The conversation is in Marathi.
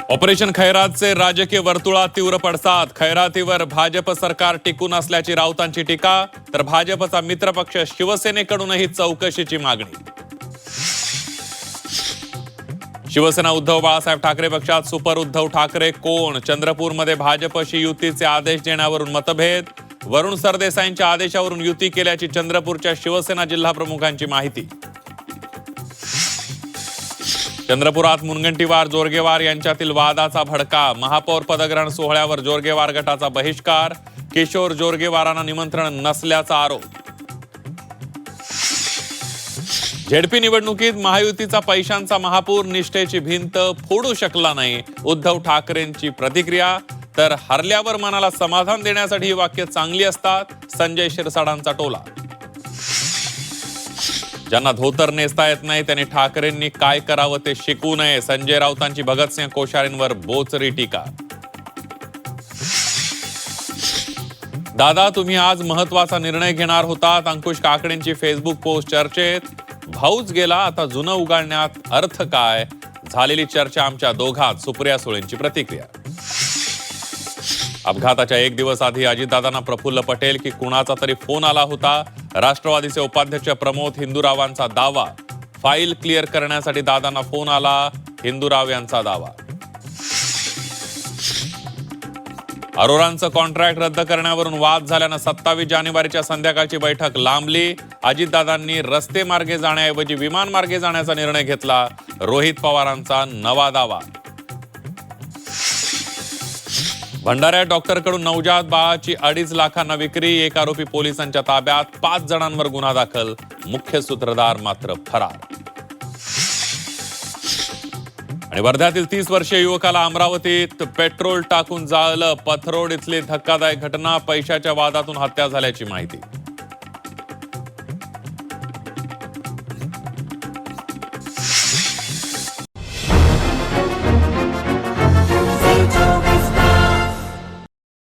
ऑपरेशन खैरातचे राजकीय वर्तुळात तीव्र पडसाद. खैरातीवर भाजप सरकार टिकून असल्याची राऊतांची टीका, तर भाजपचा मित्रपक्ष शिवसेनेकडूनही चौकशीची मागणी. शिवसेना उद्धव बाळासाहेब ठाकरे पक्षात सुपर उद्धव ठाकरे कोण? चंद्रपूरमध्ये भाजपशी युतीचे आदेश देण्यावरून मतभेद. वरुण सरदेसाईंच्या आदेशावरून युती केल्याची चंद्रपूरच्या शिवसेना जिल्हा प्रमुखांची माहिती. चंद्रपुरात मुनगंटीवार जोरगेवार यांच्यातील वादाचा भडका. महापौर पदग्रहण सोहळ्यावर जोरगेवार गटाचा बहिष्कार. किशोर जोरगेवारांना निमंत्रण नसल्याचा आरोप. झेडपी निवडणुकीत महायुतीचा पैशांचा महापूर निष्ठेची भिंत फोडू शकला नाही. उद्धव ठाकरेंची प्रतिक्रिया. तर हरल्यावर मनाला समाधान देण्यासाठी ही वाक्य चांगली असतात. संजय शिरसाडांचा टोला. ज्यांना धोतर नेसता येत नाही त्यांनी ठाकरेंनी काय करावं ते शिकू नये. संजय राऊतांची भगतसिंह कोश्यारींवर बोचरी टीका. दादा, तुम्ही आज महत्वाचा निर्णय घेणार होतात. अंकुश काकडेंची फेसबुक पोस्ट चर्चेत. भाऊच गेला, आता जुनं उगाळण्यात अर्थ काय? झालेली चर्चा आमच्या दोघात. सुप्रिया सुळेंची प्रतिक्रिया. अपघाताच्या एक दिवस आधी अजितदादांना प्रफुल्ल पटेल की कुणाचा तरी फोन आला होता. राष्ट्रवादीचे उपाध्यक्ष प्रमोद हिंदुरावांचा दावा. फाईल क्लिअर करण्यासाठी दादांना फोन आला. हिंदुराव यांचा दावा. अरोरांचं कॉन्ट्रॅक्ट रद्द करण्यावरून वाद झाल्यानं 27 जानेवारीच्या संध्याकाळची बैठक लांबली. अजितदादांनी रस्ते मार्गे जाण्याऐवजी विमान मार्गे जाण्याचा निर्णय घेतला. रोहित पवारांचा नवा दावा. भंडाऱ्यात डॉक्टरकडून नवजात बाळाची 2.5 लाखांना विक्री. एक आरोपी पोलिसांच्या ताब्यात. 5 जणांवर गुन्हा दाखल. मुख्य सूत्रधार मात्र फरार. आणि वर्ध्यातील 30 वर्षीय युवकाला अमरावतीत पेट्रोल टाकून जाळलं. पथरोड इथली धक्कादायक घटना. पैशाच्या वादातून हत्या झाल्याची माहिती.